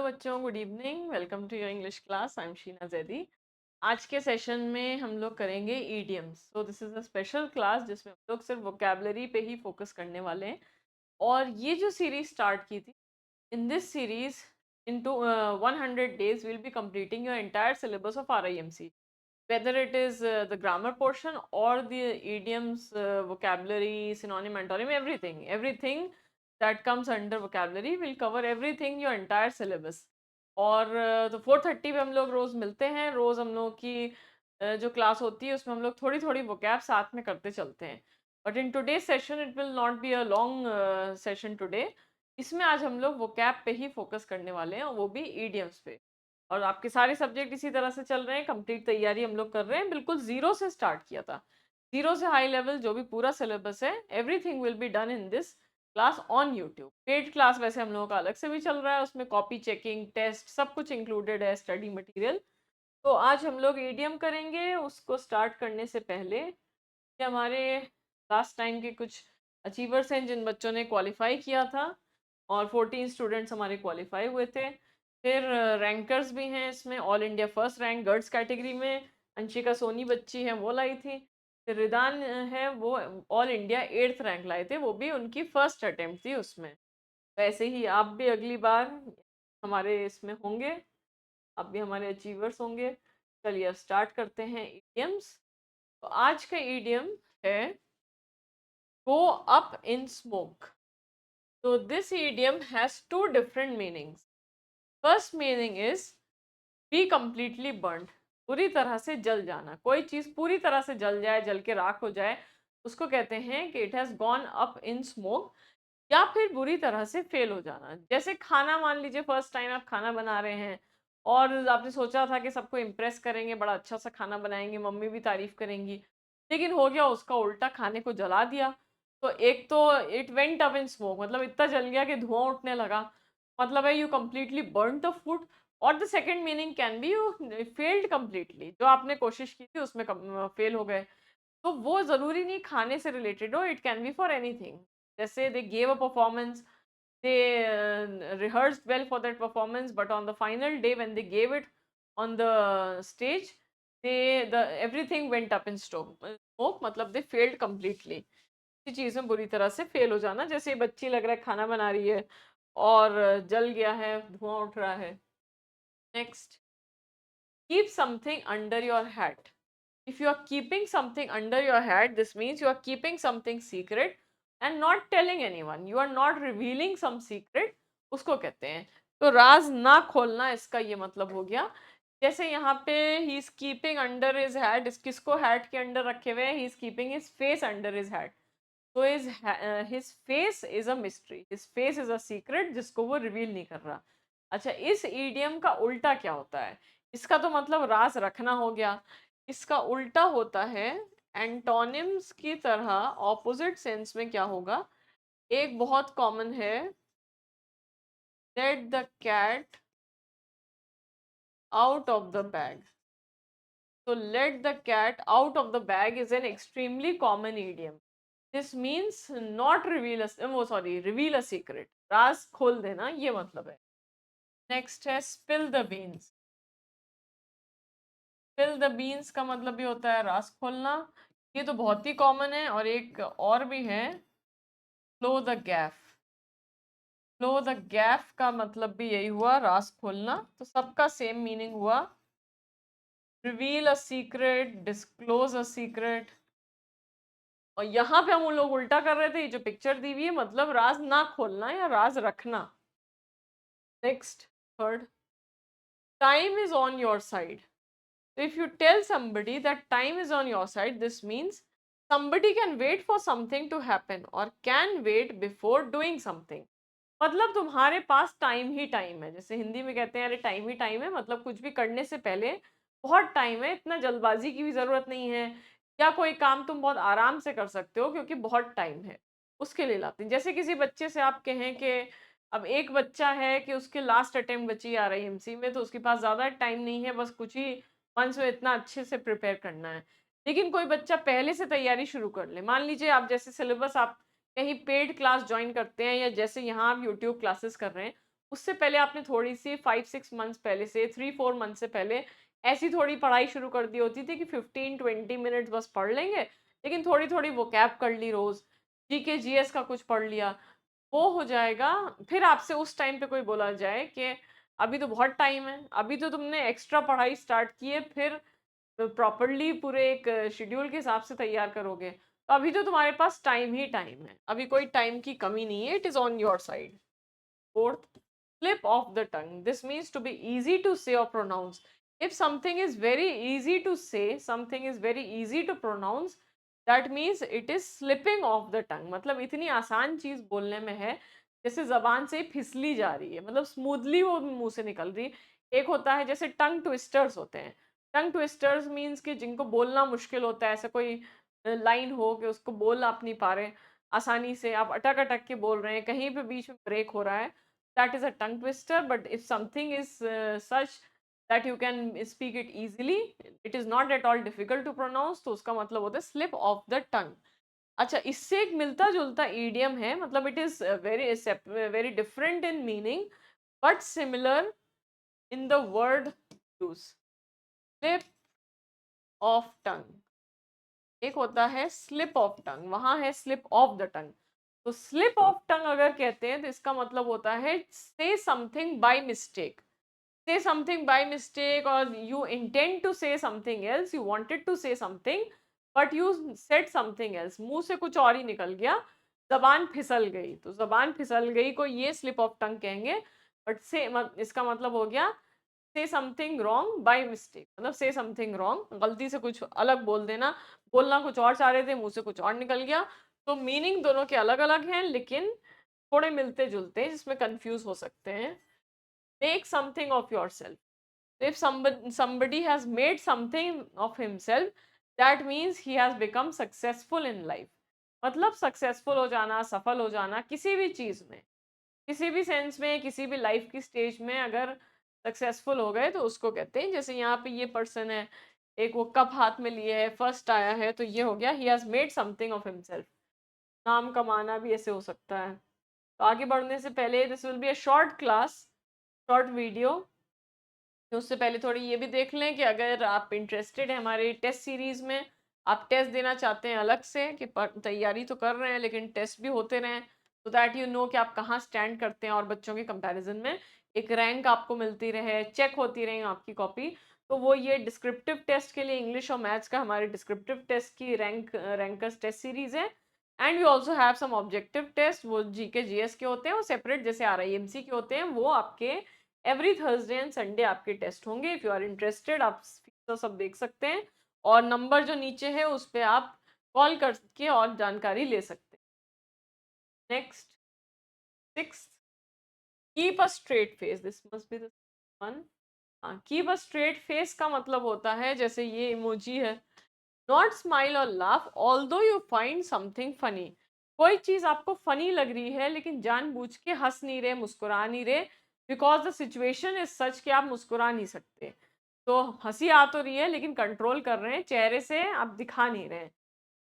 Hello बच्चों, good evening. Welcome to your English class. I am Sheena Zaidi. आज के session में हम लोग करेंगे idioms. So this is a special class जिसमें हम लोग सिर्फ वोकेबलरी पे ही फोकस करने वाले हैं। और ये जो सीरीज स्टार्ट की थी, in this series in to 100 days we'll be completing your entire syllabus of RIMC, whether it is the grammar portion or the idioms, vocabulary, synonym, antonym, everything that comes under vocabulary will cover everything, your entire syllabus. और तो 4:30 पे हम लोग रोज़ मिलते हैं। रोज़ हम लोग की जो क्लास होती है उसमें हम लोग थोड़ी थोड़ी vocab साथ में करते चलते हैं। But in today's session it will not be a long session today. इसमें आज हम लोग vocab पे ही फोकस करने वाले हैं, और वो भी idioms पे। और आपके सारे सब्जेक्ट इसी तरह से चल रहे हैं, कंप्लीट तैयारी हम लोग कर रहे हैं। बिल्कुल जीरो से स्टार्ट किया था, जीरो से हाई लेवल जो भी पूरा सिलेबस है, everything will be done in this class on YouTube. Paid class वैसे हम लोगों का अलग से भी चल रहा है, उसमें कॉपी चेकिंग, टेस्ट, सब कुछ इंक्लूडेड है, स्टडी मटेरियल। तो आज हम लोग ईडीएम करेंगे। उसको स्टार्ट करने से पहले कि हमारे लास्ट टाइम के कुछ अचीवर्स हैं जिन बच्चों ने क्वालिफाई किया था, और 14 स्टूडेंट्स हमारे क्वालिफाई हुए थे। फिर रैंकर्स भी हैं इसमें। All India first rank girls category में अंशिका सोनी बच्ची है, वो लाई थी। फिर रिदान है, वो ऑल इंडिया 8th रैंक लाए थे, वो भी उनकी फर्स्ट अटेम्प्ट थी उसमें। वैसे ही आप भी अगली बार हमारे इसमें होंगे, आप भी हमारे अचीवर्स होंगे। चलिए अब स्टार्ट करते हैं ईडियम्स। तो आज का ईडियम है go up in smoke. So this idiom has two different meanings. First meaning is be completely burnt. पूरी तरह से जल जाना, कोई चीज पूरी तरह से जल जाए, जल के राख हो जाए, उसको कहते हैं कि it has gone up in smoke। या फिर बुरी तरह से फेल हो जाना, जैसे खाना, मान लीजिए फर्स्ट टाइम आप खाना बना रहे हैं और आपने सोचा था कि सबको इम्प्रेस करेंगे, बड़ा अच्छा सा खाना बनाएंगे, मम्मी भी तारीफ करेंगी, लेकिन हो गया उसका उल्टा, खाने को जला दिया। तो एक तो it went up in smoke, मतलब इतना जल गया कि धुआं उठने लगा, मतलब है you completely burn the food. और the second meaning can be you failed completely, जो आपने कोशिश की थी उसमें फेल हो गए। तो वो ज़रूरी नहीं खाने से रिलेटेड हो, it can be for anything. जैसे they gave a performance, they rehearsed well for that performance, but on the final day when they gave it on the stage, the everything went up in smoke, मतलब they failed completely। इसी चीज़ में बुरी तरह से fail हो जाना, जैसे बच्ची लग रहा है खाना बना रही है और जल गया है, धुआं उठ रहा है। Next, keep something under your hat. If you are keeping something under your hat, this means you are keeping something secret and not telling anyone. You are not revealing some secret, उसको कहते हैं। तो राज ना खोलना, इसका ये मतलब हो गया। जैसे यहाँ पे he is keeping under his hat, इस किसको हैट के अंडर रखे हुए हैं, he is keeping his face under his hat. तो his face is a mystery, his face is a secret, जिसको वो रिवील नहीं कर रहा। अच्छा, इस ईडियम का उल्टा क्या होता है? इसका तो मतलब राज रखना हो गया। इसका उल्टा होता है, एंटोनिम्स की तरह ऑपोजिट सेंस में क्या होगा? एक बहुत कॉमन है, let the cat out of the bag. तो let the cat out of the bag is an extremely common idiom. This means not reveal वो सॉरी रिवील अ सीक्रेट, राज खोल देना, ये मतलब है। नेक्स्ट है spill the beans. Spill the beans का मतलब भी होता है राज खोलना, ये तो बहुत ही कॉमन है। और एक और भी है, flow the gap. Flow the gap का मतलब भी यही हुआ, राज खोलना। तो सबका सेम मीनिंग हुआ, reveal a secret, disclose a secret. और यहाँ पे हम उन लोग उल्टा कर रहे थे, ये जो पिक्चर दी हुई है मतलब राज ना खोलना या राज रखना। Next, third, time is on your side. So if you tell somebody that time is on your side, this means somebody can wait for something to happen or can wait before doing something. मतलब तुम्हारे पास time ही time है, जैसे हिंदी में कहते हैं अरे time ही time है, मतलब कुछ भी करने से पहले बहुत टाइम है, इतना जल्दबाजी की भी जरूरत नहीं है, या कोई काम तुम बहुत आराम से कर सकते हो क्योंकि बहुत टाइम है, उसके लिए लाते हैं। जैसे किसी बच्चे से आप कहें कि अब एक बच्चा है कि उसके लास्ट अटेम्प्ट बची आ रही एमसी में, तो उसके पास ज़्यादा टाइम नहीं है, बस कुछ ही मंथ्स में इतना अच्छे से प्रिपेयर करना है। लेकिन कोई बच्चा पहले से तैयारी शुरू कर ले, मान लीजिए आप जैसे सिलेबस आप कहीं पेड क्लास ज्वाइन करते हैं, या जैसे यहाँ आप यूट्यूब क्लासेस कर रहे हैं, उससे पहले आपने थोड़ी सी 5-6 मंथ्स पहले से, 3-4 मंथ से पहले ऐसी थोड़ी पढ़ाई शुरू कर दी होती थी कि 15-20 मिनट्स बस पढ़ लेंगे, लेकिन थोड़ी थोड़ी वोकैब कर ली रोज, जीके जीएस का कुछ पढ़ लिया, वो हो जाएगा। फिर आपसे उस टाइम पे कोई बोला जाए कि अभी तो बहुत टाइम है, अभी तो तुमने एक्स्ट्रा पढ़ाई स्टार्ट की है, फिर प्रॉपरली पूरे एक शेड्यूल के हिसाब से तैयार करोगे, तो अभी तो तुम्हारे पास टाइम ही टाइम है, अभी कोई टाइम की कमी नहीं है, it is on your side. Fourth, slip of the tongue. This means to be easy to say or pronounce. If something is very easy to say, something is very easy to pronounce, that means it is slipping off the tongue. मतलब इतनी आसान चीज बोलने में है, जैसे जबान से फिसली जा रही है, मतलब स्मूथली वो मुंह से निकल रही। एक होता है जैसे टंग ट्विस्टर्स होते हैं। टंग ट्विस्टर्स मीन्स कि जिनको बोलना मुश्किल होता है, ऐसा कोई लाइन हो कि उसको बोल आप नहीं पा रहे आसानी से, आप अटक अटक के बोल रहे हैं, कहीं पे बीच में ब्रेक हो रहा है, that is a tongue twister. But if something is such that you can speak it easily, it is not at all difficult to pronounce, तो उसका मतलब होता है slip of the tongue। अच्छा, इससे एक मिलता जुलता idiom है, मतलब it is very different in meaning but similar in the word use। slip of tongue, एक होता है slip of tongue, वहां है slip of the tongue। तो slip of tongue अगर कहते हैं तो इसका मतलब होता है say something by mistake। say something by mistake, or you intend to say something else, you wanted to say something but you said something else, मुंह से कुछ और ही निकल गया, जबान फिसल गई, तो जबान फिसल गई को ये स्लिप ऑफ टंग कहेंगे। बट से इसका मतलब हो गया से समथिंग रॉन्ग बाय मिस्टेक, मतलब से समथिंग रॉन्ग, गलती से कुछ अलग बोल देना, बोलना कुछ और चाह रहे थे, मुंह से कुछ और निकल गया। तो मीनिंग दोनों के अलग अलग हैं, लेकिन थोड़े मिलते जुलते हैं, जिसमें कंफ्यूज हो सकते हैं। Make something of your self, if somebody has made something of himself, that means he has become successful in life। मतलब सक्सेसफुल हो जाना, सफल हो जाना किसी भी चीज में, किसी भी सेंस में, किसी भी लाइफ की स्टेज में अगर सक्सेसफुल हो गए तो उसको कहते हैं। जैसे यहाँ पे ये पर्सन है, एक वो कप हाथ में लिए है, फर्स्ट आया है, तो ये हो गया he has made something of himself. नाम कमाना भी ऐसे हो सकता है। तो आगे बढ़ने से पहले, this will be a short class, short video, तो उससे पहले थोड़ी ये भी देख लें कि अगर आप इंटरेस्टेड हैं हमारे टेस्ट सीरीज में, आप टेस्ट देना चाहते हैं अलग से, कि तैयारी तो कर रहे हैं लेकिन टेस्ट भी होते रहें, तो दैट यू नो कि आप कहाँ स्टैंड करते हैं और बच्चों के कंपैरिजन में, एक रैंक आपको मिलती रहे, चेक होती रहे आपकी कॉपी। तो वो ये डिस्क्रिप्टिव टेस्ट के लिए इंग्लिश और मैथ्स का हमारे डिस्क्रिप्टिव टेस्ट की रैंकर्स टेस्ट सीरीज है। And we also have some objective test, वो जीके जीएस के होते हैं, वो सेपरेट जैसे RIMC के होते हैं, वो आपके एवरी थर्सडे एंड संडे आपके टेस्ट होंगे। इफ यू आर इंटरेस्टेड, आप तो सब देख सकते हैं, और नंबर जो नीचे है उस पर आप कॉल करके और जानकारी ले सकते हैं। Next, 6, keep a straight face, this must be the one. Keep a straight face का मतलब होता है, जैसे ये इमोजी है, नॉट स्माइल और laugh although you find something funny. कोई चीज आपको फनी लग रही है लेकिन जानबूझ के हंस नहीं रहे, मुस्कुरा नहीं रहे, because the situation is such कि आप मुस्कुरा नहीं सकते, तो हंसी आ तो रही है लेकिन कंट्रोल कर रहे हैं, चेहरे से आप दिखा नहीं रहे हैं।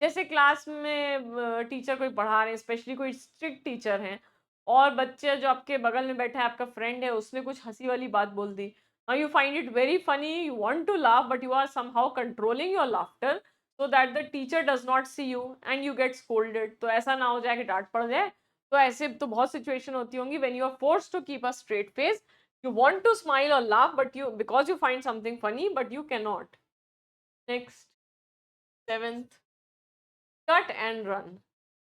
जैसे क्लास में टीचर कोई पढ़ा रहे हैं, स्पेशली कोई स्ट्रिक्ट टीचर हैं, और बच्चे जो आपके बगल में बैठा है, आपका फ्रेंड है, उसने कुछ हंसी वाली बात बोल दी, you find it very funny, you want to laugh but you are somehow controlling your laughter so that the teacher does not see you and you get scolded, तो ऐसा ना हो जाए कि डांट पड़ जाए। तो ऐसे तो बहुत सिचुएशन होती होंगी when you are forced to keep a straight face, you want to smile or laugh but you, because you find something funny but you cannot। Next, 7th, cut and run।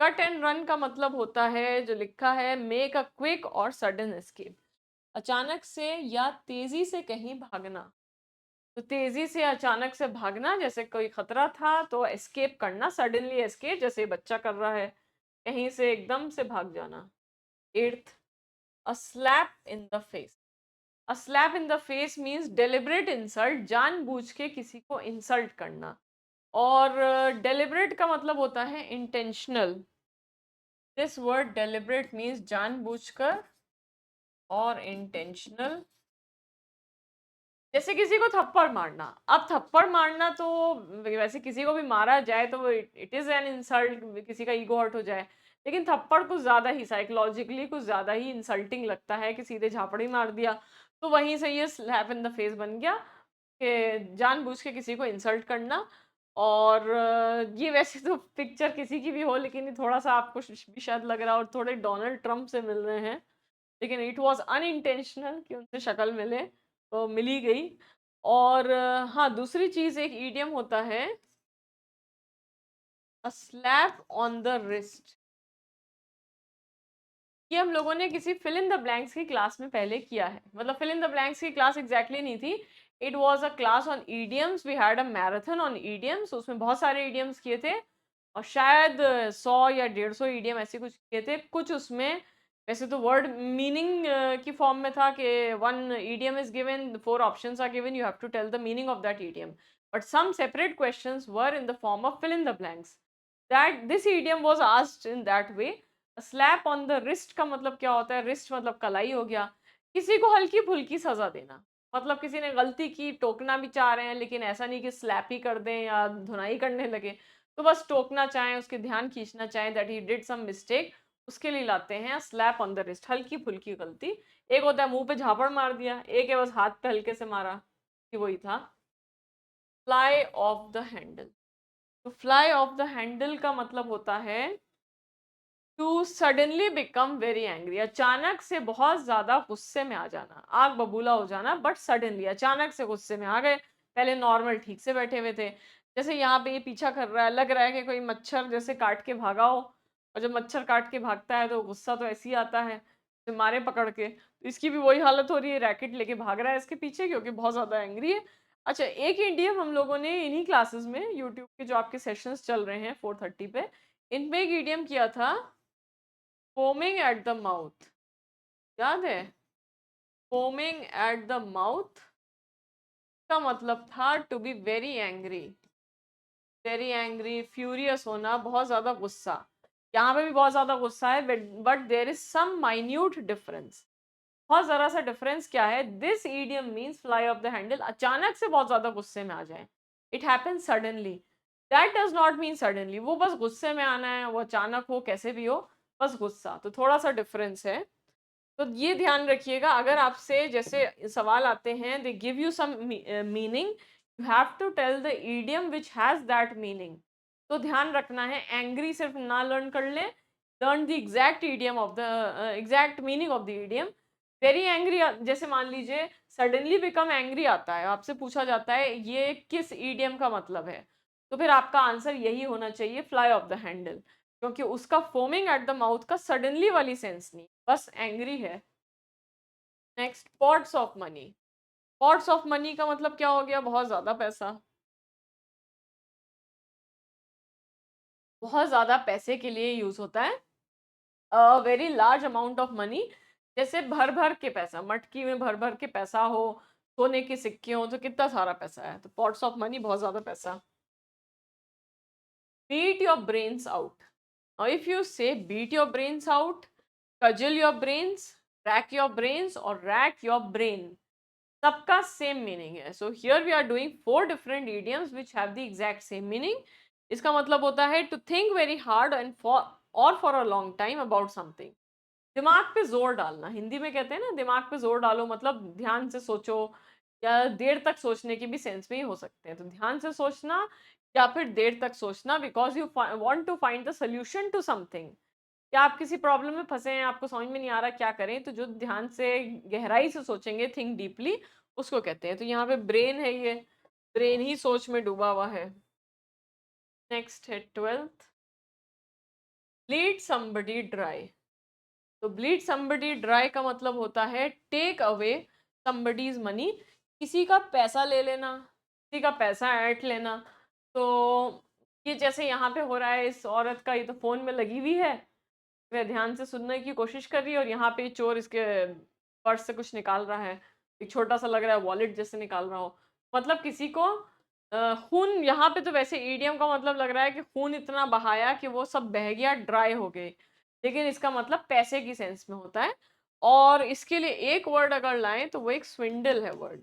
Cut and run का मतलब होता है, जो लिखा है, make a quick और sudden escape, अचानक से या तेजी से कहीं भागना। तो तेजी से अचानक से भागना, जैसे कोई खतरा था तो एस्केप करना, सडनली एस्केप, जैसे बच्चा कर रहा है, कहीं से एकदम से भाग जाना। 8th, a slap in the face. A slap in the face means deliberate insult, जानबूझ के किसी को इंसल्ट करना, और डेलिबरेट का मतलब होता है intentional. This word deliberate means जानबूझकर, और इंटेंशनल जैसे किसी को थप्पड़ मारना। अब थप्पड़ मारना तो वैसे किसी को भी मारा जाए तो इट इज एन इंसल्ट, किसी का ईगो हर्ट हो जाए, लेकिन थप्पड़ कुछ ज़्यादा ही साइकोलॉजिकली कुछ ज़्यादा ही इंसल्टिंग लगता है कि सीधे झापड़ी मार दिया। तो वहीं से ये स्लैप इन द फेस बन गया कि जानबूझ के किसी को इंसल्ट करना। और ये वैसे तो पिक्चर किसी की भी हो, लेकिन ये थोड़ा-सा आपको भी शायद लग रहा हो और थोड़े डोनाल्ड ट्रंप से मिल रहे हैं। लेकिन इट वाज़ अनइंटेंशनल कि उनसे शक्ल मिले, तो मिल ही गई। और हाँ, दूसरी चीज़ एक इडियम होता है, a slap on the wrist. ये हम लोगों ने किसी फिल इन द ब्लैंक्स की क्लास में पहले किया है। मतलब फिल इन द ब्लैंक्स की क्लास एग्जैक्टली नहीं थी, it was a class on idioms, we had a marathon on idioms. उसमें बहुत सारे ईडियम्स किए थे और शायद 100 या 150 ईडियम ऐसे कुछ किए थे। कुछ उसमें वैसे तो वर्ड मीनिंग की फॉर्म में था कि one idiom is given, four options are given, you have to tell the meaning of that idiom. But some separate questions were in the form of fill in the blanks, that this idiom was asked in that way. Slap on the wrist का मतलब क्या होता है? Wrist मतलब कलाई हो गया। किसी को हल्की फुल्की सजा देना, मतलब किसी ने गलती की, टोकना भी चाह रहे हैं, लेकिन ऐसा नहीं कि स्लैप ही कर दें या धुनाई करने लगे। तो बस टोकना चाहें, उसके ध्यान खींचना चाहें that he did some mistake, उसके लिए लाते हैं स्लैप ऑन द रिस्ट, हल्की फुल्की गलती। एक होता है मुंह पे झापड़ मार दिया, एक है बस हाथ पे हल्के से मारा, कि वही था फ्लाई ऑफ द हैंडल। तो फ्लाई ऑफ द हैंडल का मतलब होता है to suddenly become very angry, अचानक से बहुत ज्यादा गुस्से में आ जाना, आग बबूला हो जाना, बट सडनली अचानक से गुस्से में आ गए। पहले नॉर्मल ठीक से बैठे हुए थे, जैसे यहाँ पे ये पीछा कर रहा है, लग रहा है कि कोई मच्छर जैसे काट के भागा हो। और जब मच्छर काट के भागता है तो गुस्सा तो ऐसे ही आता है, तो मारे पकड़ के। तो इसकी भी वही हालत हो रही है, रैकेट लेके भाग रहा है इसके पीछे क्योंकि बहुत ज्यादा एंग्री है। अच्छा, एक इडियम हम लोगों ने इन्हीं क्लासेस में, यूट्यूब के जो आपके सेशंस चल रहे हैं 4:30 पे, इनमें एक इडियम किया था, फोमिंग एट द माउथ। याद है? फोमिंग एट द माउथ का मतलब था to be very angry, very angry, furious होना, बहुत ज्यादा गुस्सा। यहाँ पे भी बहुत ज्यादा गुस्सा है, but there is some minute difference. बहुत जरा सा डिफरेंस क्या है? This idiom means fly off the handle, अचानक से बहुत ज्यादा गुस्से में आ जाए, it happen suddenly. That does not mean suddenly, वो बस गुस्से में आना है, वो अचानक हो, कैसे भी हो, बस गुस्सा। तो थोड़ा सा डिफरेंस है। तो ये ध्यान रखिएगा, अगर आपसे जैसे सवाल आते हैं, they give you some meaning, you have to tell the idiom which has that meaning. तो ध्यान रखना है, एंग्री सिर्फ ना लर्न कर ले, learn the exact idiom of the exact meaning of the idiom. Very angry, जैसे मान लीजिए सडनली बिकम एंग्री आता है, आपसे पूछा जाता है ये किस ईडियम का मतलब है, तो फिर आपका आंसर यही होना चाहिए, फ्लाई ऑफ द हैंडल, क्योंकि उसका फोमिंग एट द माउथ का सडनली वाली सेंस नहीं, बस एंग्री है। Next, pots of money. Pots of money का मतलब क्या हो गया? बहुत ज्यादा पैसा, बहुत ज्यादा पैसे के लिए यूज होता है। Very large amount of money, जैसे भर भर के पैसा, मटकी में भर भर के पैसा हो, सोने के सिक्के हो, तो कितना सारा पैसा है, तो पॉट्स ऑफ मनी, बहुत ज्यादा पैसा। Beat your brains out. Now, if you say beat your brains out, cudgel your brains, rack your brains, or rack your brain, सबका सेम मीनिंग है। So here we are doing 4 different idioms which have the exact same meaning। इसका मतलब होता है to think very hard and for a long time about something. दिमाग पे जोर डालना, हिंदी में कहते हैं ना दिमाग पे जोर डालो, मतलब ध्यान से सोचो, या देर तक सोचने की भी सेंस में ही हो सकते हैं। तो ध्यान से सोचना या फिर देर तक सोचना, because you want to find the solution to something. क्या आप किसी प्रॉब्लम में फंसे हैं, आपको समझ में नहीं आ रहा क्या करें, तो जो ध्यान से गहराई से सोचेंगे, थिंक डीपली, उसको कहते हैं। तो यहाँ पे ब्रेन है, ये ब्रेन ही सोच में डूबा हुआ है। नेक्स्ट है 12th, ब्लीड समबडी ड्राई। तो ब्लीड समबडी ड्राई का मतलब होता है टेक अवे समबडीज मनी, किसी का पैसा ले लेना, किसी का पैसा ऐंठ लेना। तो ये जैसे यहाँ पे हो रहा है, इस औरत का, ये तो फोन में लगी हुई है, वह ध्यान से सुनने की कोशिश कर रही है, और यहाँ पे चोर इसके पर्स से कुछ निकाल रहा है, एक छोटा सा लग रहा है वॉलेट जैसे निकाल रहा हो। मतलब किसी को खून, यहाँ पे तो वैसे ईडियम का मतलब लग रहा है कि खून इतना बहाया कि वो सब बह गया, ड्राई हो गए, लेकिन इसका मतलब पैसे की सेंस में होता है। और इसके लिए एक वर्ड अगर लाएं तो वो एक स्विंडल है वर्ड।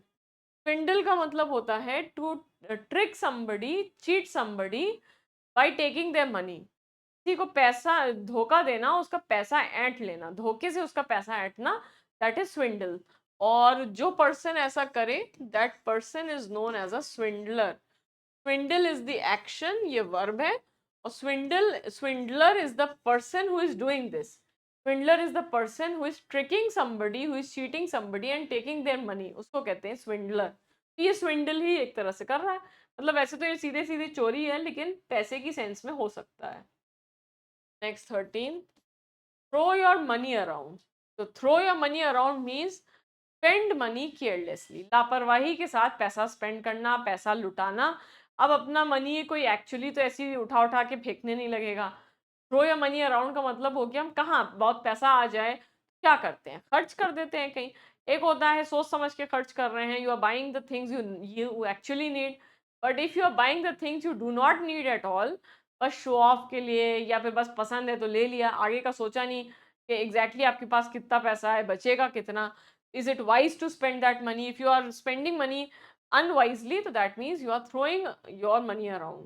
स्विंडल का मतलब होता है to trick somebody, cheat somebody by taking their money. किसी को पैसा धोखा देना, उसका पैसा ऐंठ लेना, धोखे से उसका पैसा ऐंठना, दैट इज स्विंडल। और जो पर्सन ऐसा करे, that person is known as a swindler. Swindle is the action, ये वर्ब है। और swindler is the person who is doing this. Swindler is the person who is tricking somebody, who is cheating somebody and taking their money, उसको कहते हैं swindler. तो ये स्विंडल ही एक तरह से कर रहा है। मतलब वैसे तो ये सीधे सीधे चोरी है, लेकिन पैसे की सेंस में हो सकता है। Next 13, throw your money around. तो throw your money around means spend money carelessly, लापरवाही के साथ पैसा स्पेंड करना, पैसा लुटाना। अब अपना मनी कोई एक्चुअली तो ऐसी उठा उठा के फेंकने नहीं लगेगा। थ्रो योर मनी अराउंड का मतलब हो गया हम कहाँ बहुत पैसा आ जाए क्या करते हैं, खर्च कर देते हैं कहीं। एक होता है सोच समझ के खर्च कर रहे हैं, you are buying the things you actually need. But if you are buying the things you do not need at all, बस शो ऑफ के लिए, या फिर बस पसंद है तो ले लिया, आगे का सोचा नहीं कि एग्जैक्टली आपके पास कितना पैसा है, बचेगा कितना, is it wise to spend that money? If you are spending money unwisely, तो that means you are throwing your money around।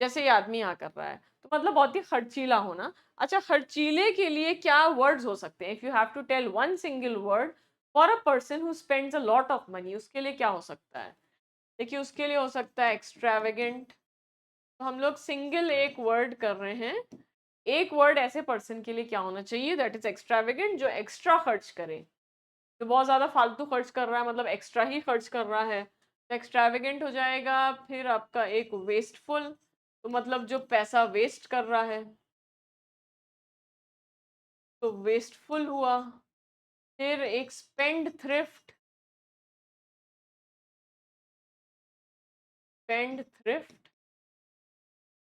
जैसे ये आदमी यहाँ कर रहा है, तो मतलब बहुत ही खर्चीला होना। अच्छा, खर्चीले के लिए क्या वर्ड्स हो सकते हैं? If you have to tell one single word for a person who spends a lot of money, उसके लिए क्या हो सकता है? देखिए, उसके लिए हो सकता है एक्स्ट्रावेगेंट। तो हम लोग सिंगल एक वर्ड कर रहे हैं। एक वर्ड ऐसे पर्सन के लिए क्या होना चाहिए? दैट इज एक्स्ट्रावेगेंट, जो एक्स्ट्रा खर्च करे, तो बहुत ज़्यादा फालतू खर्च कर रहा है, मतलब एक्स्ट्रा ही खर्च कर रहा है, तो एक्स्ट्रावेगेंट हो जाएगा। फिर आपका एक वेस्टफुल, तो मतलब जो पैसा वेस्ट कर रहा है, तो वेस्टफुल हुआ। फिर एक spend thrift, spend thrift.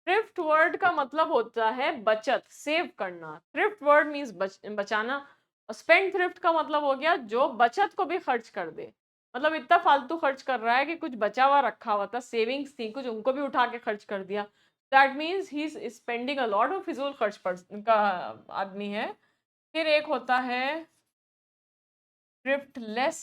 Thrift word का मतलब होता है बचत, सेव करना। थ्रिफ्ट वर्ड मीन्स बचाना। और स्पेंड थ्रिफ्ट का मतलब हो गया जो बचत को भी खर्च कर दे, मतलब इतना फालतू खर्च कर रहा है कि कुछ बचा हुआ रखा हुआ था, सेविंग्स थी कुछ, उनको भी उठा के खर्च कर दिया। That means he is spending a lot of फिजूल खर्च का आदमी है। फिर एक होता है थ्रिफ्टलेस।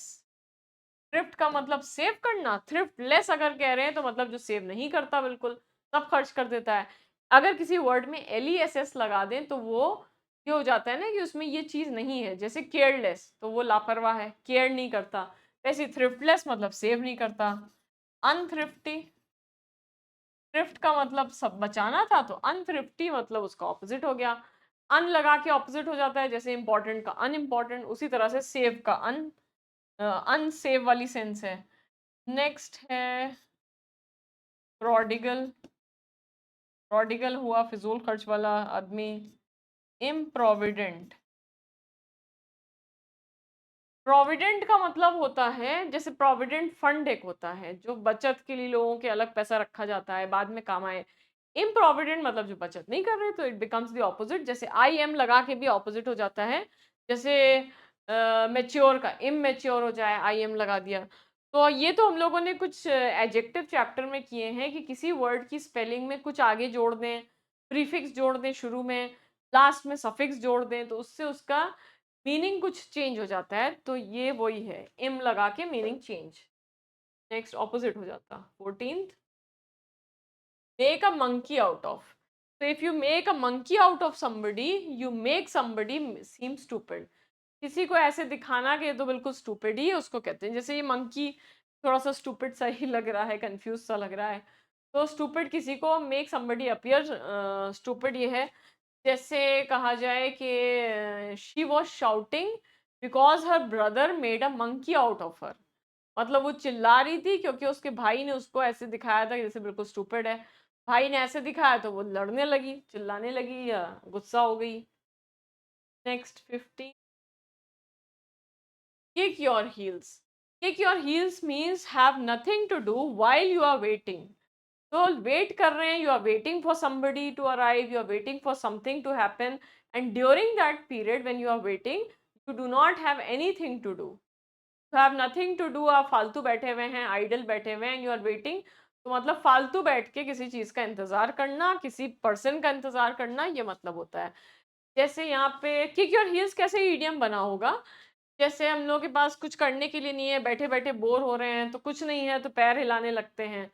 थ्रिफ्ट का मतलब सेव करना, थ्रिफ्टलेस अगर कह रहे हैं तो मतलब जो सेव नहीं करता, बिल्कुल सब खर्च कर देता है। अगर किसी वर्ड में LESS लगा दें तो वो ये हो जाता है ना कि उसमें ये चीज नहीं है। जैसे केयरलेस, तो वो लापरवाह है, केयर नहीं करता। वैसे थ्रिफ्टलेस मतलब सेव नहीं करता। अनथ्रिफ्टी, थ्रिफ्ट का मतलब सब बचाना था, तो अनथ्रिफ्टी मतलब उसका ऑपोजिट हो गया। अन लगा के ऑपोजिट हो जाता है, जैसे इंपॉर्टेंट का अनइम्पॉर्टेंट, उसी तरह से सेव का अनसेव वाली सेंस है। नेक्स्ट है प्रोडिगल। प्रोडिगल हुआ फिजूल खर्च वाला आदमी। इम्प्रोविडेंट, प्रोविडेंट का मतलब होता है, जैसे प्रोविडेंट फंड एक होता है जो बचत के लिए लोगों के अलग पैसा रखा जाता है बाद में काम आए। इम्प्रोविडेंट मतलब जो बचत नहीं कर रहे, तो इट बिकम्स द ऑपोजिट। जैसे IM लगा के भी ऑपोजिट हो जाता है। जैसे मेच्योर का इमेच्योर हो जाए, IM लगा दिया। तो ये तो हम लोगों ने कुछ एडजेक्टिव चैप्टर में किए हैं कि किसी वर्ड की स्पेलिंग में कुछ आगे जोड़ दें, प्रीफिक्स जोड़ दें शुरू में, लास्ट में सफिक्स जोड़ दें, तो उससे उसका मीनिंग कुछ चेंज हो जाता है। तो ये वही है, इम लगा के मीनिंग चेंज। नेक्स्ट ऑपोजिट हो जाता। 14th, make a monkey out of। so if you make a monkey out of somebody, you make somebody seem stupid। किसी को ऐसे दिखाना कि तो बिल्कुल स्टूपिड ही है, उसको कहते हैं। जैसे ये मंकी थोड़ा सा स्टूपिड सा ही लग रहा है, कंफ्यूज सा लग रहा है, तो स्टूपिड किसी को मेक समबडी अपीयर स्टूपिड ये है। जैसे कहा जाए कि she was shouting because her brother made a monkey out of her, मतलब वो चिल्ला रही थी क्योंकि उसके भाई ने उसको ऐसे दिखाया था जैसे बिल्कुल स्टूपिड है। भाई ने ऐसे दिखाया तो वो लड़ने लगी, चिल्लाने लगी या गुस्सा हो गई। Next 15, kick your heels। kick your heels means have nothing to do while you are waiting। तो वेट कर रहे हैं, you are waiting for somebody to arrive, you are waiting for something to happen, and during that period when you are waiting you do not have anything to do। you have nothing to do, आप फालतू बैठे हुए हैं, idol बैठे हुए हैं, you are waiting, तो मतलब फालतू बैठ के किसी चीज का इंतजार करना, किसी पर्सन का इंतजार करना, ये मतलब होता है। जैसे यहाँ पे किक योर हील्स कैसे ईडियम बना होगा? जैसे हम लोग के पास कुछ करने के लिए नहीं है, बैठे बैठे बोर हो रहे हैं, तो कुछ नहीं है तो पैर हिलाने लगते हैं,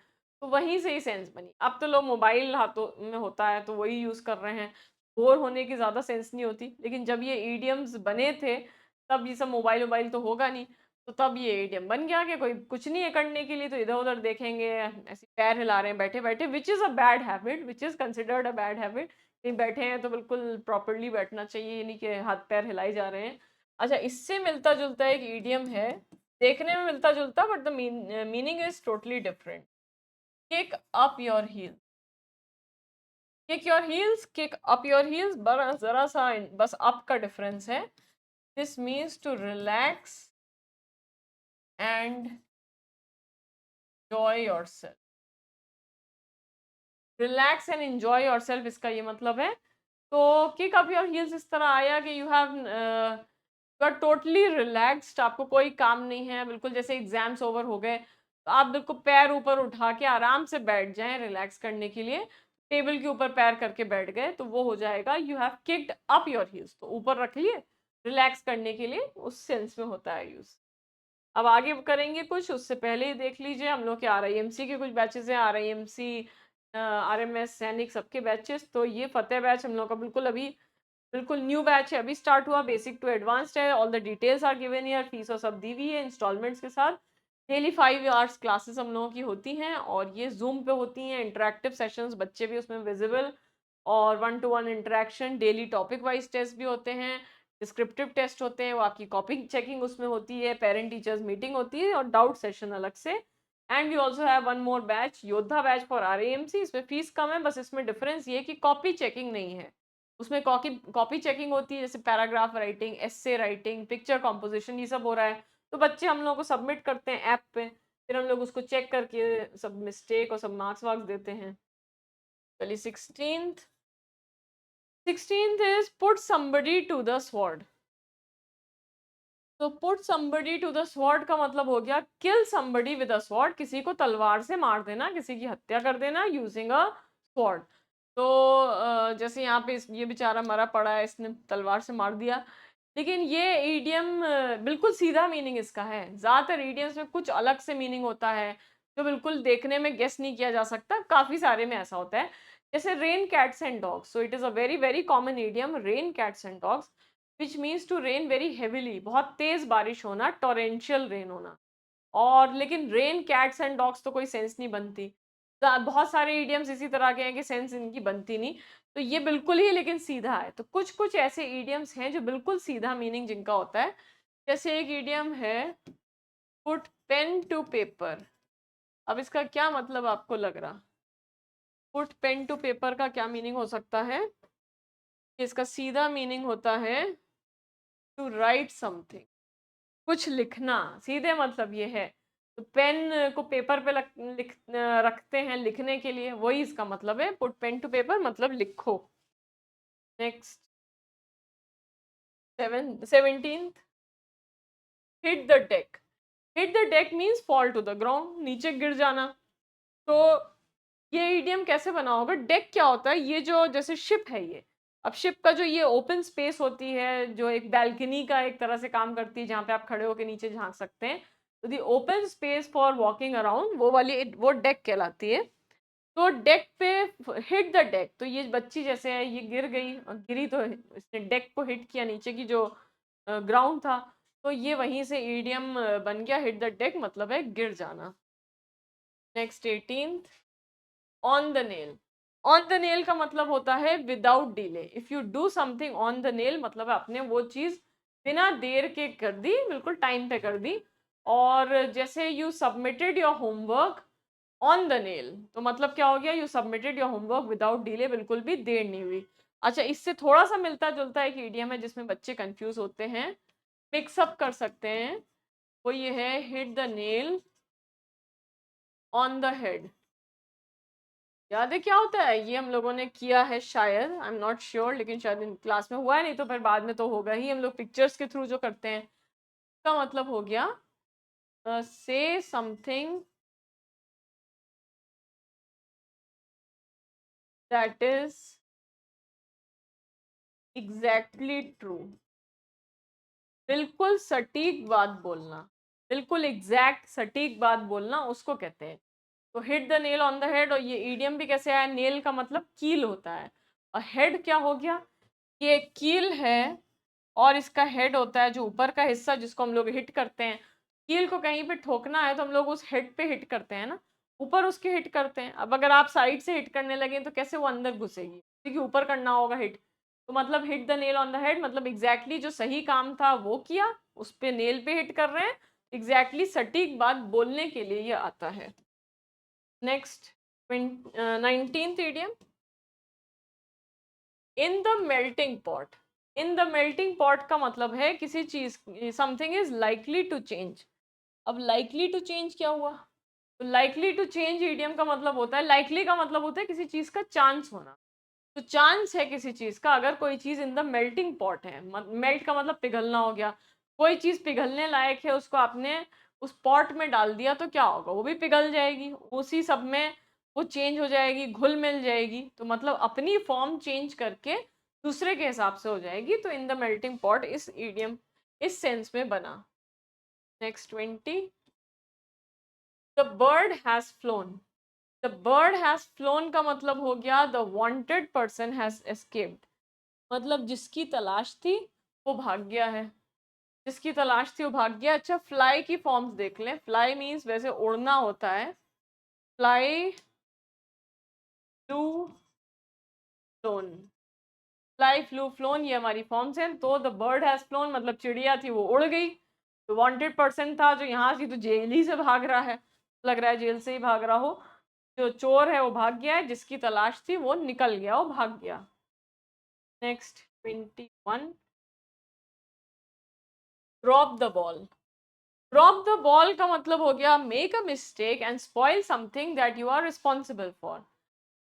तो वहीं से ही सेंस बनी। अब तो लोग मोबाइल हाथों में होता है तो वही यूज कर रहे हैं, बोर होने की ज़्यादा सेंस नहीं होती। लेकिन जब ये ईडियम्स बने थे, तब ये सब मोबाइल वोबाइल तो होगा नहीं, तो तब ये ईडियम बन गया कि कोई कुछ नहीं है करने के लिए तो इधर-उधर देखेंगे, ऐसे पैर हिला रहे हैं बैठे-बैठे, which is a bad habit, which is considered a bad habit. कहीं बैठे हैं तो बिल्कुल प्रॉपर्ली बैठना चाहिए, ये नहीं कि हाथ-पैर हिलाए जा रहे हैं। अच्छा, इससे मिलता-जुलता एक ईडियम है, देखने में मिलता-जुलता but the meaning is totally different. Kick up your heels. Kick your heels, kick up your heels, बड़ा जरा सा बस अप का डिफरेंस है। This means to relax and enjoy yourself. Relax and enjoy yourself, इसका ये मतलब है। तो किक अप योर हील्स इस तरह आया कि you have you are totally relaxed, आपको कोई काम नहीं है, बिल्कुल जैसे एग्जाम्स ओवर हो गए, तो आप बिल्कुल पैर ऊपर उठा के आराम से बैठ जाएं रिलैक्स करने के लिए, टेबल के ऊपर पैर करके बैठ गए, तो वो हो जाएगा you have kicked up your heels, तो ऊपर रख लिए रिलैक्स करने के लिए, उस सेंस में होता है यूज। अब आगे करेंगे कुछ, उससे पहले ही देख लीजिए हम लोग के RIMC के कुछ बैचेस हैं, RIMC, RMS, सैनिक, सबके बैचेस। तो ये फतेह बैच हम लोग का बिल्कुल अभी बिल्कुल न्यू बैच है, अभी स्टार्ट हुआ, बेसिक टू एडवांस्ड है, all the details are given here, fees और सब दी हुई है इंस्टॉलमेंट्स के साथ। डेली 5 आवर्स क्लासेस हम लोगों की होती हैं, और ये जूम पे होती हैं, इंटरेक्टिव सेशंस, बच्चे भी उसमें विजिबल, और 1-to-1 interaction, daily topic wise test भी होते हैं, डिस्क्रिप्टिव टेस्ट होते हैं, वो आपकी कॉपी चेकिंग उसमें होती है, पेरेंट टीचर्स मीटिंग होती है, और डाउट सेशन अलग से। And we also have one more batch, Yoddha batch for RAMC। इसमें फीस कम है, बस इसमें डिफरेंस ये कि कॉपी चेकिंग नहीं है, उसमें कॉपी कॉपी चेकिंग होती है, जैसे पैराग्राफ राइटिंग, एस्से राइटिंग, पिक्चर कॉम्पोजिशन, ये सब हो रहा है, तो बच्चे हम लोग को सबमिट करते हैं ऐप पे, फिर हम लोग उसको चेक करके सब मिस्टेक और सब मार्क्स वार्क्स देते हैं। चलिए, 16th is put somebody to the sword। तो put somebody to the sword का मतलब हो गया किल somebody with a sword, किसी को तलवार से मार देना, किसी की हत्या कर देना यूजिंग अ स्वॉर्ड। तो जैसे यहाँ पे ये बेचारा मरा पड़ा है, इसने तलवार से मार दिया, लेकिन ये ईडियम बिल्कुल सीधा मीनिंग इसका है। ज्यादातर ईडियम्स में कुछ अलग से मीनिंग होता है, जो बिल्कुल देखने में गेस नहीं किया जा सकता, काफी सारे में ऐसा होता है। जैसे rain cats and dogs, so it is a very very common idiom, rain cats and dogs, which means to rain very heavily, बहुत तेज बारिश होना, टोरेंशियल रेन होना। और लेकिन रेन कैट्स एंड डॉग्स तो कोई सेंस नहीं बनती। बहुत सारे इडियम्स इसी तरह के हैं कि सेंस इनकी बनती नहीं, तो ये बिल्कुल ही लेकिन सीधा है। तो कुछ कुछ ऐसे इडियम्स हैं जो बिल्कुल सीधा मीनिंग जिनका होता है। जैसे एक इडियम है पुट पेन टू पेपर। अब इसका क्या मतलब आपको लग रहा? पुट पेन टू पेपर का क्या मीनिंग हो सकता है? इसका सीधा मीनिंग होता है टू राइट समथिंग, कुछ लिखना, सीधे मतलब ये है। तो पेन को पेपर पे रखते हैं लिखने के लिए, वही इसका मतलब है, पुट पेन टू पेपर मतलब लिखो। Next, 17th, hit the deck. Hit the deck means fall to the ground, नीचे गिर जाना। तो ये इडियम कैसे बना होगा? डेक क्या होता है? ये जो जैसे शिप है ये, अब शिप का जो ये ओपन स्पेस होती है, जो एक बैल्कनी का एक तरह से काम करती है, जहाँ पे आप खड़े होकर नीचे झांक सकते हैं, तो दी open space for walking around, वो वाली वो डेक कहलाती है। तो डेक पे हिट द डेक, तो ये बच्ची जैसे है, ये गिर गई, और गिरी तो इसने डेक को हिट किया, नीचे की जो ग्राउंड था, तो ये वहीं से ईडियम बन गया, हिट द डेक मतलब है गिर जाना। Next, 18th, on the nail. On the nail का मतलब होता है without delay. If you do something on the nail, मतलब आपने वो चीज बिना देर के कर दी, बिल्कुल टाइम पे कर दी। और जैसे you submitted your homework on the nail, तो मतलब क्या हो गया? You submitted your homework without delay, बिल्कुल भी देर नहीं हुई। अच्छा, इससे थोड़ा सा मिलता जुलता एक इडियम है जिसमें बच्चे कंफ्यूज होते हैं, मिक्सअप कर सकते हैं, वो ये है hit the nail on the head. याद है क्या होता है? ये हम लोगों ने किया है शायद, आई एम नॉट श्योर, लेकिन शायद इन क्लास में हुआ है, नहीं तो फिर बाद में तो होगा ही, हम लोग पिक्चर्स के थ्रू जो करते हैं। का मतलब हो गया से something that is exactly true, बिल्कुल सटीक बात बोलना, बिल्कुल एग्जैक्ट सटीक बात बोलना, उसको कहते हैं। तो hit the nail on the head, और ये ईडियम भी कैसे आया? नेल का मतलब कील होता है, हेड क्या हो गया, ये कील है और इसका हेड होता है जो ऊपर का हिस्सा जिसको हम लोग हिट करते हैं। कील को कहीं पे ठोकना है तो हम लोग उस हेड पे हिट करते हैं ना, ऊपर उसके हिट करते हैं। अब अगर आप साइड से हिट करने लगे तो कैसे वो अंदर घुसेगी, क्योंकि ऊपर करना होगा हिट। तो मतलब hit the nail on the head, मतलब एग्जैक्टली जो सही काम था वो किया, उस पे नेल पे हिट कर रहे हैं, एग्जैक्टली सटीक बात बोलने के लिए ये आता है। Next 19th idiom, in the melting pot. In the melting pot का मतलब है किसी चीज, something is likely to change. अब लाइकली टू चेंज क्या हुआ, तो लाइकली टू चेंज इडियम का मतलब होता है, लाइकली का मतलब होता है किसी चीज का चांस होना। तो चांस है किसी चीज का, अगर कोई चीज इन द मेल्टिंग पॉट है, मेल्ट का मतलब पिघलना हो गया, कोई चीज पिघलने लायक है, उसको आपने उस पॉट में डाल दिया तो क्या होगा, वो भी पिघल जाएगी, उसी सब में वो चेंज हो जाएगी, घुल मिल जाएगी। तो मतलब अपनी फॉर्म चेंज करके दूसरे के हिसाब से हो जाएगी। तो इन द मेल्टिंग पॉट इस इडियम इस सेंस में बना। Next 20, the bird has phloem. The bird has phloem का मतलब हो गया the wanted person has escaped. मतलब जिसकी तलाश थी वो भाग गया है, जिसकी तलाश थी वो भाग गया। अच्छा, फ्लाई की फॉर्म्स देख लें। फ्लाई मीन्स वैसे उड़ना होता है, fly, flu, phloem. Fly, flu, phloem ये हमारी फॉर्म्स हैं। तो द बर्ड हैज फ्लोन मतलब चिड़िया थी वो उड़ गई। तो वांटेड पर्सन था जो यहाँ से तो जेल ही से भाग रहा है, लग रहा है जेल से ही भाग रहा हो। जो चोर है वो भाग गया है, जिसकी तलाश थी वो निकल गया, वो भाग गया। Next 21, drop the ball. Drop the ball का मतलब हो गया make a mistake and spoil something that you are responsible for.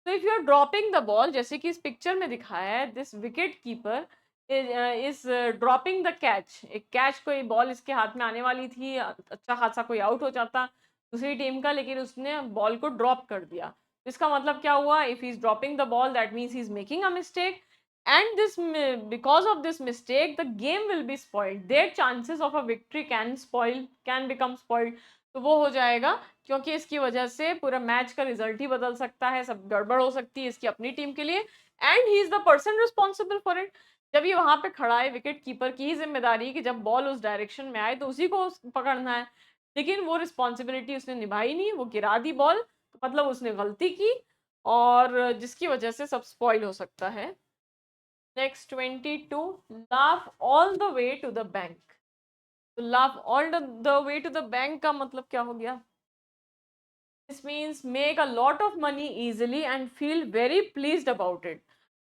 तो if you are dropping the ball, जैसे कि इस पिक्चर में दिखाया है, this wicket keeper is dropping the catch. एक कैच, कोई बॉल इसके हाथ में आने वाली थी, अच्छा खासा कोई आउट हो जाता दूसरी टीम का, लेकिन उसने बॉल को ड्रॉप कर दिया। इसका मतलब क्या हुआ, if he is dropping the ball that means he is making a mistake, and this because of this mistake the game will be spoiled, their chances of a victory can become spoiled। तो वो हो जाएगा, क्योंकि इसकी वजह से पूरा match का रिजल्ट ही बदल सकता है, सब गड़बड़ हो सकती है इसकी अपनी टीम के लिए। And he is the person responsible for it. जब ये वहां पे खड़ा है, विकेट कीपर की ही जिम्मेदारी कि जब बॉल उस डायरेक्शन में आए तो उसी को पकड़ना है, लेकिन वो रिस्पॉन्सिबिलिटी उसने निभाई नहीं, वो गिरा दी बॉल, तो मतलब उसने गलती की और जिसकी वजह से सब स्पॉइल हो सकता है। Next 22, laugh all the way to the bank। तो laugh all the way to the bank का मतलब क्या हो गया, this means make a lot of money easily and feel very pleased about it।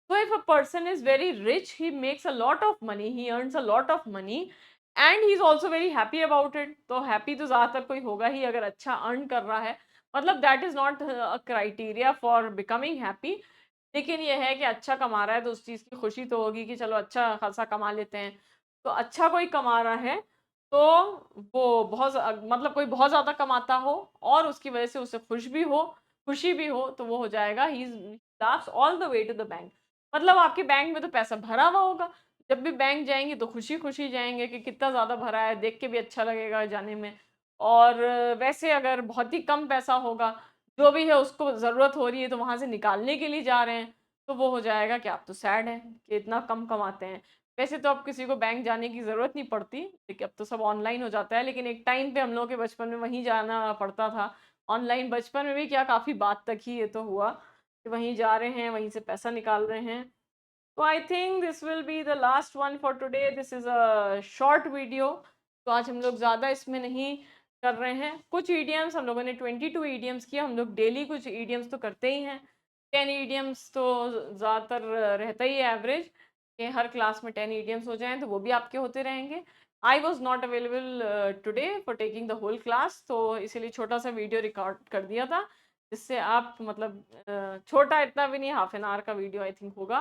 So if a person is very rich, he makes a lot of money, he earns a lot of money and he is also very happy about it। तो happy तो ज़्यादातर कोई होगा ही अगर अच्छा earn कर रहा है, मतलब that is not a criteria for becoming happy। लेकिन ये है कि अच्छा कमा रहा है तो उस चीज़ की खुशी तो होगी कि चलो अच्छा खासा कमा लेते हैं। तो अच्छा कोई कमा रहा है तो वो बहुत मतलब कोई बहुत ज़्यादा कमाता हो और उसकी वजह से उसे खुशी भी हो, तो वो हो जाएगा he laughs all the way to the bank. मतलब आपके बैंक में तो पैसा भरा हुआ होगा, जब भी बैंक जाएंगे तो खुशी खुशी जाएंगे कि कितना ज़्यादा भरा है, देख के भी अच्छा लगेगा जाने में। और वैसे अगर बहुत ही कम पैसा होगा, जो भी है उसको ज़रूरत हो रही है तो वहाँ से निकालने के लिए जा रहे हैं, तो वो हो जाएगा कि आप तो सैड हैं कि इतना कम कमाते हैं। वैसे तो अब किसी को बैंक जाने की ज़रूरत नहीं पड़ती, लेकिन अब तो सब ऑनलाइन हो जाता है, लेकिन एक टाइम पे हम लोगों के बचपन में वहीं जाना पड़ता था ऑनलाइन। बचपन में भी क्या, काफ़ी बात तक ही ये तो हुआ कि वहीं जा रहे हैं, वहीं से पैसा निकाल रहे हैं। तो I think this will be the last one for today, this is a short video. तो आज हम लोग ज़्यादा इसमें नहीं कर रहे हैं। कुछ ईडियम्स हम लोगों ने 22 ईडियम्स किया, हम लोग डेली कुछ ईडियम्स तो करते ही हैं। 10 ईडियम्स तो ज़्यादातर रहता ही है एवरेज, कि हर क्लास में 10 ईडियम्स हो जाएं, तो वो भी आपके होते रहेंगे। I was not available today for taking the whole class, तो इसीलिए छोटा सा वीडियो रिकॉर्ड कर दिया था, जिससे आप मतलब छोटा इतना भी नहीं, हाफ एन आवर का वीडियो आई थिंक होगा,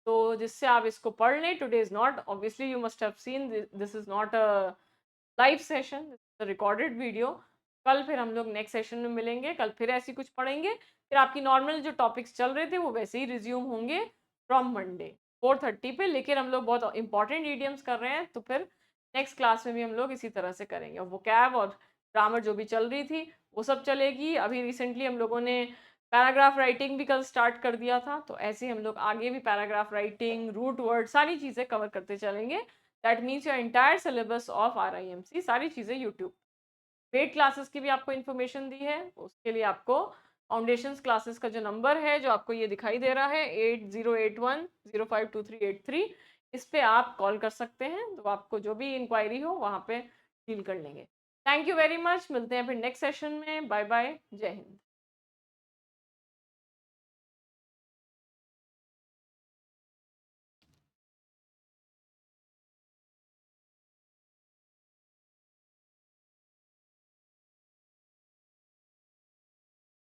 तो जिससे आप इसको पढ़ लें। Today is not, obviously you must have seen this is not a live session, recorded video. कल फिर हम लोग नेक्स्ट सेशन में मिलेंगे, कल फिर ऐसी कुछ पढ़ेंगे, फिर आपकी नॉर्मल जो टॉपिक्स चल रहे थे वो वैसे ही रिज्यूम होंगे फ्रॉम मंडे 4:30 पे। लेकिन हम लोग बहुत इंपॉर्टेंट ईडियम्स कर रहे हैं, तो फिर नेक्स्ट क्लास में भी हम लोग इसी तरह से करेंगे। और वो कैब और ग्रामर जो भी चल रही थी वो सब चलेगी। अभी रिसेंटली हम लोगों ने पैराग्राफ राइटिंग भी कल स्टार्ट कर दिया था, तो ऐसे ही हम लोग आगे भी पैराग्राफ राइटिंग, रूट वर्ड, सारी चीज़ें कवर करते चलेंगे। That means your entire syllabus of RIMC, सारी चीज़ें यूट्यूब। पेड क्लासेस की भी आपको इन्फॉर्मेशन दी है, उसके लिए आपको फाउंडेशंस क्लासेस का जो नंबर है जो आपको ये दिखाई दे रहा है 8081052383, इस पे आप कॉल कर सकते हैं, तो आपको जो भी इंक्वायरी हो वहाँ पे डील कर लेंगे। थैंक यू वेरी मच, मिलते हैं फिर नेक्स्ट सेशन में। बाय बाय, जय हिंद।